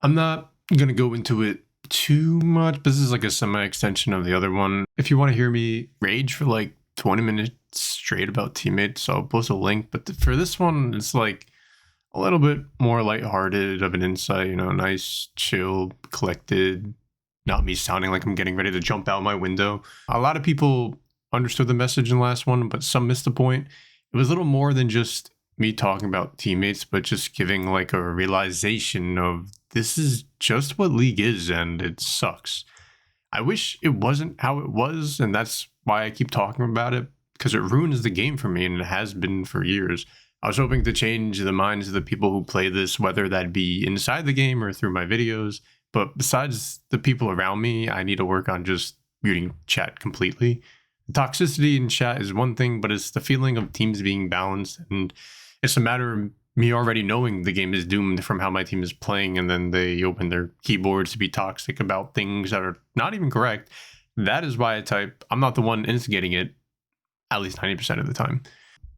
I'm not going to go into it too much, but this is like a semi-extension of the other one. If you want to hear me rage for like 20 minutes straight about teammates, I'll post a link. But for this one, it's like a little bit more lighthearted of an insight, nice, chill, collected, not me sounding like I'm getting ready to jump out my window. A lot of people understood the message in the last one, but some missed the point. It was a little more than just me talking about teammates, but just giving like a realization of this is just what League is and it sucks. I wish it wasn't how it was, and that's why I keep talking about it, because it ruins the game for me, and it has been for years. I was hoping to change the minds of the people who play this, whether that be inside the game or through my videos. But besides the people around me, I need to work on just muting chat completely. The toxicity in chat is one thing, but it's the feeling of teams being balanced, and it's a matter of me already knowing the game is doomed from how my team is playing, and then they open their keyboards to be toxic about things that are not even correct. That is why I type. I'm not the one instigating it, at least 90% of the time.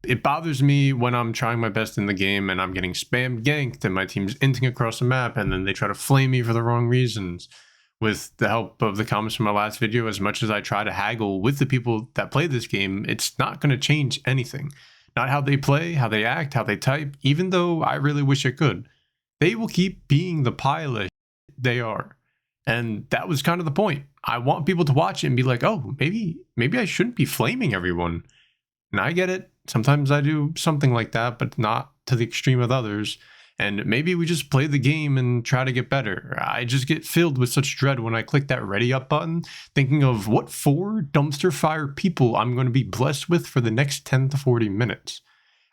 It bothers me when I'm trying my best in the game and I'm getting spam ganked and my team's inting across the map and then they try to flame me for the wrong reasons. With the help of the comments from my last video, as much as I try to haggle with the people that play this game, it's not going to change anything. Not how they play, how they act, how they type, even though I really wish it could. They will keep being the pile of they are. And that was kind of the point. I want people to watch it and be like, oh, maybe I shouldn't be flaming everyone. And I get it. Sometimes I do something like that, but not to the extreme of others. And maybe we just play the game and try to get better. I just get filled with such dread when I click that ready up button, thinking of what 4 dumpster fire people I'm going to be blessed with for the next 10 to 40 minutes.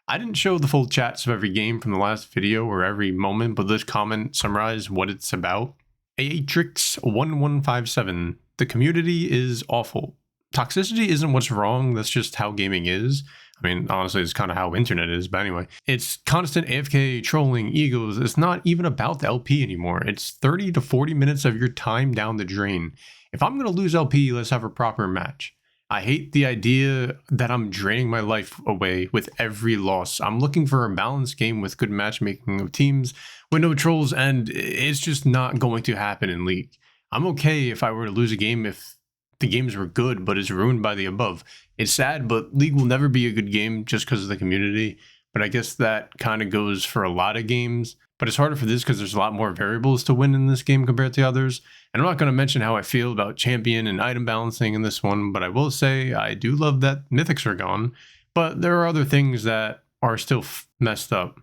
I didn't show the full chats of every game from the last video or every moment, but this comment summarized what it's about. Atrix1157. The community is awful. Toxicity isn't what's wrong, that's just how gaming is. I mean, honestly, it's kind of how internet is, but anyway. It's constant AFK, trolling, egos. It's not even about the LP anymore. It's 30 to 40 minutes of your time down the drain. If I'm going to lose LP, let's have a proper match. I hate the idea that I'm draining my life away with every loss. I'm looking for a balanced game with good matchmaking of teams with no trolls, and it's just not going to happen in League. I'm okay if I were to lose a game if the games were good, but it's ruined by the above. It's sad, but League will never be a good game just because of the community. But I guess that kind of goes for a lot of games. But it's harder for this because there's a lot more variables to win in this game compared to others. And I'm not going to mention how I feel about champion and item balancing in this one, but I will say I do love that mythics are gone. But there are other things that are still messed up.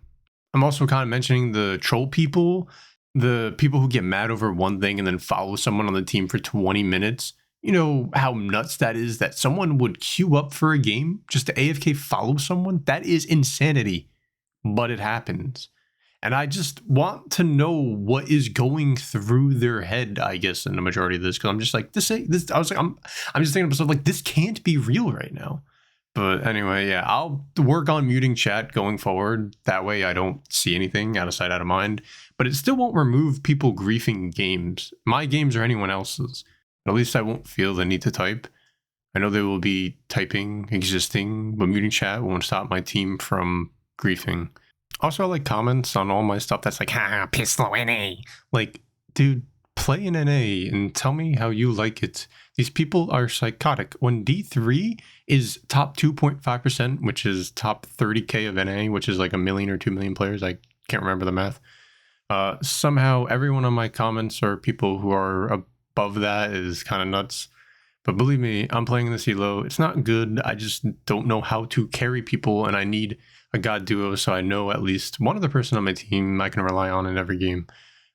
I'm also kind of mentioning the troll people, the people who get mad over one thing and then follow someone on the team for 20 minutes. You know how nuts that is, that someone would queue up for a game just to AFK follow someone? That is insanity, but it happens. And I just want to know what is going through their head, I guess, in the majority of this, because I'm just like, I'm just thinking to myself, like, this can't be real right now. But anyway, yeah, I'll work on muting chat going forward. That way I don't see anything, out of sight, out of mind. But it still won't remove people griefing games, my games or anyone else's. At least I won't feel the need to type. I know they will be typing, existing, but muting chat won't stop my team from griefing. Also, I like comments on all my stuff that's like, ha, pistol NA. Like, dude, play in NA and tell me how you like it. These people are psychotic. When D3 is top 2.5%, which is top 30k of NA, which is like 1 million or 2 million players, I can't remember the math. Somehow, every one of my comments are people who are above that is kind of nuts. But believe me, I'm playing this elo. It's not good. I just don't know how to carry people, and I need a god duo so I know at least one other person on my team I can rely on in every game.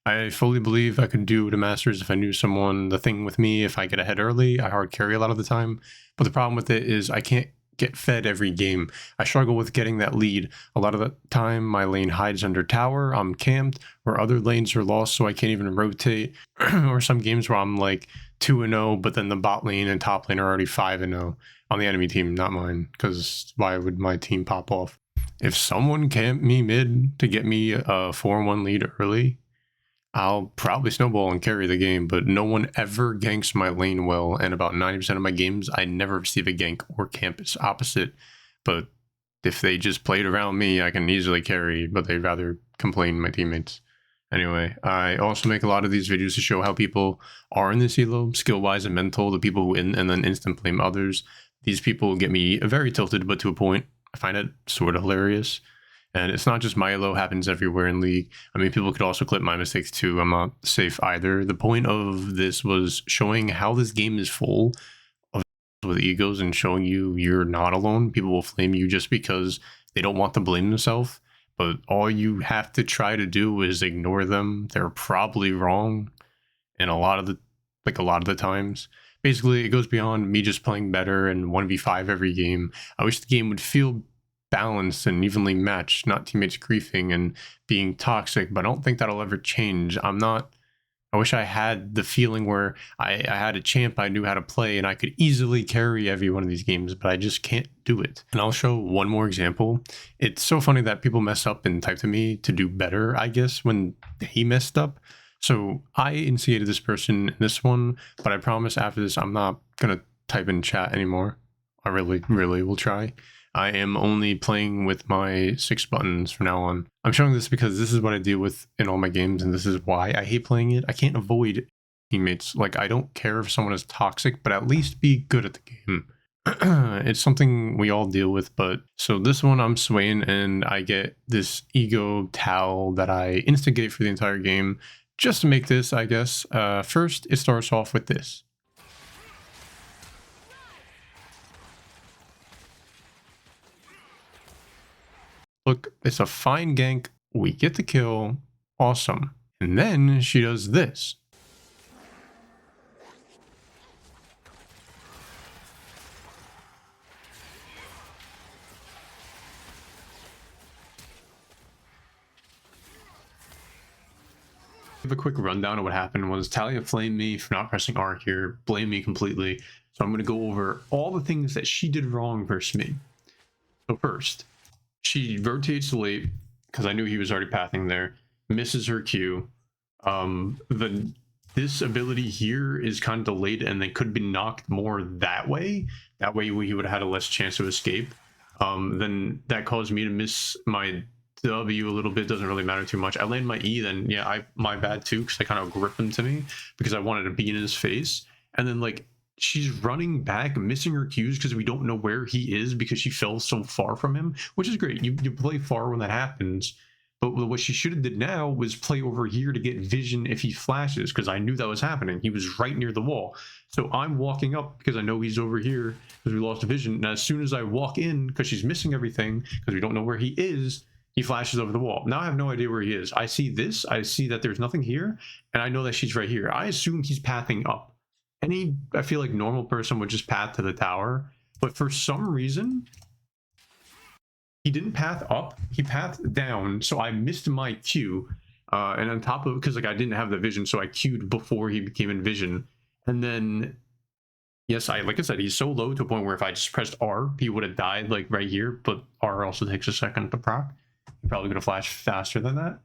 I fully believe I could do the Masters if I knew someone. The thing with me, if I get ahead early, I hard carry a lot of the time. But the problem with it is I can't get fed every game. I struggle with getting that lead. A lot of the time my lane hides under tower, I'm camped, or other lanes are lost so I can't even rotate. Or some games where I'm like 2-0, but then the bot lane and top lane are already 5-0 on the enemy team, not mine, because why would my team pop off? If someone camped me mid to get me a 4-1 lead early, I'll probably snowball and carry the game, but no one ever ganks my lane well, and about 90% of my games, I never receive a gank or camp. It's opposite, but if they just played around me, I can easily carry, but they'd rather complain my teammates. Anyway, I also make a lot of these videos to show how people are in this elo, skill-wise and mental, the people who win and then instant blame others. These people get me very tilted, but to a point. I find it sort of hilarious. And it's not just my elo, happens everywhere in League. I mean, people could also clip my mistakes too. I'm not safe either. The point of this was showing how this game is full of with egos and showing you you're not alone. People will flame you just because they don't want to blame themselves. But all you have to try to do is ignore them. They're probably wrong, and a lot of the times. Basically, it goes beyond me just playing better and 1v5 every game. I wish the game would feel balanced and evenly matched, not teammates griefing and being toxic, but I don't think that'll ever change. I wish I had the feeling where I had a champ I knew how to play and I could easily carry every one of these games, but I just can't do it. And I'll show one more example. It's so funny that people mess up and type to me to do better, I guess, when he messed up. So I instigated this person in this one, but I promise after this I'm not going to type in chat anymore. I really will try. I am only playing with my 6 buttons from now on. I'm showing this because this is what I deal with in all my games, and this is why I hate playing it. I can't avoid teammates. Like, I don't care if someone is toxic, but at least be good at the game. It's something we all deal with, but so this one I'm Swain, and I get this ego towel that I instigate for the entire game. Just to make this, I guess, first it starts off with this. Look, it's a fine gank. We get the kill. Awesome. And then she does this. Give a quick rundown of what happened was Talia flamed me for not pressing R here, blamed me completely. So I'm going to go over all the things that she did wrong versus me. So first, she rotates late because I knew he was already pathing there, misses her Q. This ability here is kind of delayed and they could be knocked more that way. That way he would have had a less chance to escape. Then that caused me to miss my W a little bit. Doesn't really matter too much. I land my E, then yeah, my bad too, because I kind of gripped him to me because I wanted to be in his face. And then like she's running back, missing her cues because we don't know where he is because she fell so far from him, which is great. You play far when that happens. But what she should have did now was play over here to get vision if he flashes, because I knew that was happening. He was right near the wall. So I'm walking up because I know he's over here because we lost vision. And as soon as I walk in, because she's missing everything, because we don't know where he is, he flashes over the wall. Now I have no idea where he is. I see this. I see that there's nothing here. And I know that she's right here. I assume he's pathing up. I feel like normal person would just path to the tower. But for some reason, he didn't path up, he pathed down, so I missed my Q. And on top of, because like I didn't have the vision, so I queued before he became in vision. And then, yes, like I said, he's so low to a point where if I just pressed R, he would have died like right here, but R also takes a second to proc. He probably could have flashed faster than that.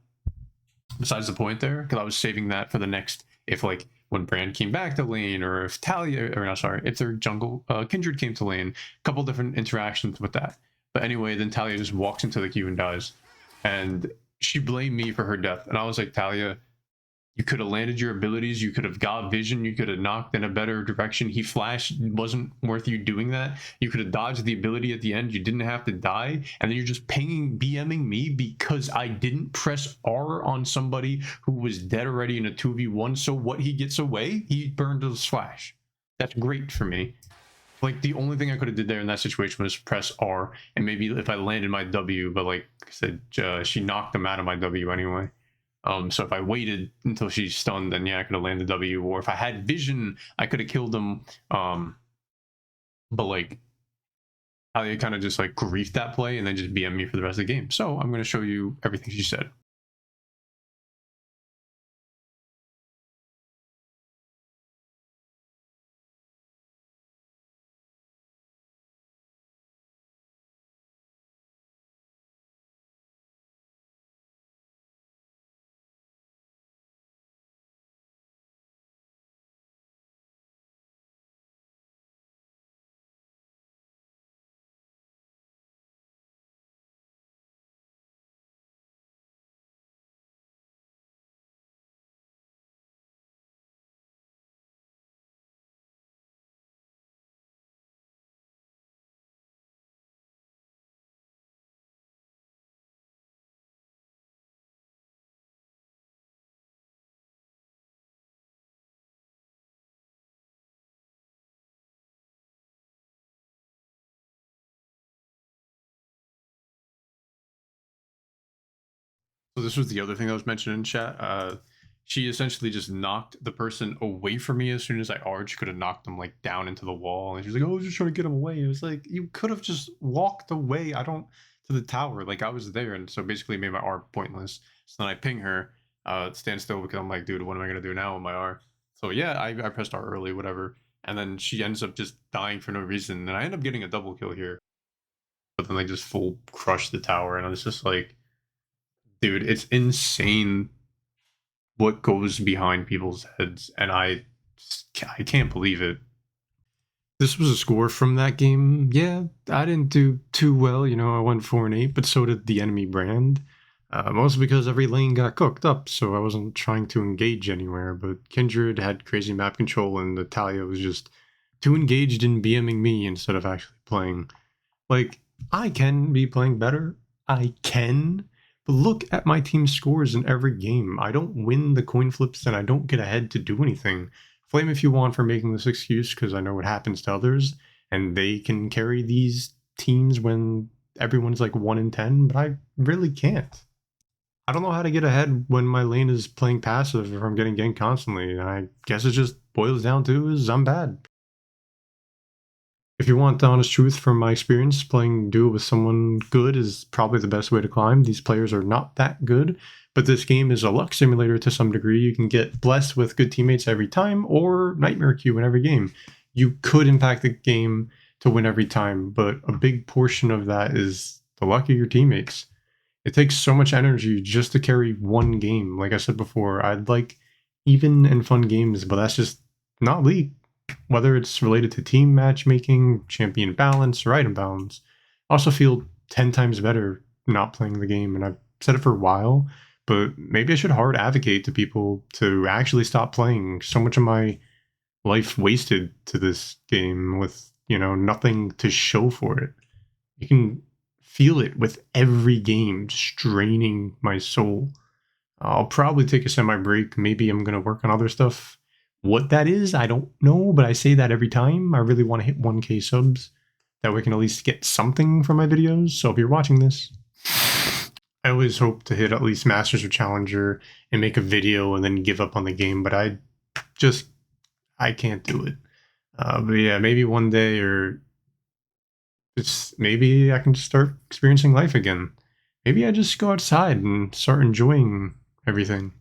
Besides the point there, because I was saving that for the next, if like when Brand came back to lane, or if Talia, or no, sorry, if their jungle Kindred came to lane, a couple different interactions with that. But anyway, then Talia just walks into the queue and dies. And she blamed me for her death. And I was like, Talia, you could have landed your abilities. You could have got vision. You could have knocked in a better direction. He flashed. It wasn't worth you doing that. You could have dodged the ability at the end. You didn't have to die. And then you're just BMing me because I didn't press R on somebody who was dead already in a 2v1. So what, he gets away? He burned his flash. That's great for me. Like, the only thing I could have did there in that situation was press R, and maybe if I landed my W, but like I said, she knocked him out of my W anyway. So if I waited until she's stunned, then yeah, I could have landed W, or if I had vision, I could have killed him. But like, Talia kind of just like griefed that play and then just BM me for the rest of the game. So I'm going to show you everything she said. So this was the other thing that was mentioned in chat. She essentially just knocked the person away from me as soon as I arched. She could have knocked them like down into the wall, and she's like, "Oh, I was just trying to get him away." It was like you could have just walked away. I don't to the tower. Like I was there, and so basically made my R pointless. So then I ping her, stand still because I'm like, dude, what am I gonna do now with my R? So yeah, I pressed R early, whatever, and then she ends up just dying for no reason, and I end up getting a double kill here. But then they just full crush the tower, and I was just like, dude, it's insane what goes behind people's heads, and I can't believe it. This was a score from that game. Yeah, I didn't do too well. I went 4-8, but so did the enemy brand. Mostly because every lane got cooked up, so I wasn't trying to engage anywhere. But Kindred had crazy map control, and Natalia was just too engaged in BMing me instead of actually playing. Like, I can be playing better. I can. But look at my team's scores in every game. I don't win the coin flips and I don't get ahead to do anything. Flame if you want for making this excuse, because I know what happens to others, and they can carry these teams when everyone's like 1 in 10, but I really can't. I don't know how to get ahead when my lane is playing passive or I'm getting ganked constantly, and I guess it just boils down to is I'm bad. If you want the honest truth from my experience, playing duo with someone good is probably the best way to climb. These players are not that good, but this game is a luck simulator to some degree. You can get blessed with good teammates every time, or nightmare queue in every game. You could impact the game to win every time, but a big portion of that is the luck of your teammates. It takes so much energy just to carry one game. Like I said before, I'd like even and fun games, but that's just not League. Whether it's related to team matchmaking, champion balance, or item balance, I also feel 10 times better not playing the game. And I've said it for a while, but maybe I should hard advocate to people to actually stop playing. So much of my life wasted to this game with, nothing to show for it. You can feel it with every game straining my soul. I'll probably take a semi break. Maybe I'm going to work on other stuff. What that is, I don't know, but I say that every time. I really want to hit 1K subs. That way I can at least get something from my videos. So if you're watching this, I always hope to hit at least Masters or Challenger and make a video and then give up on the game, but I can't do it. But yeah, maybe one day, or maybe I can just start experiencing life again. Maybe I just go outside and start enjoying everything.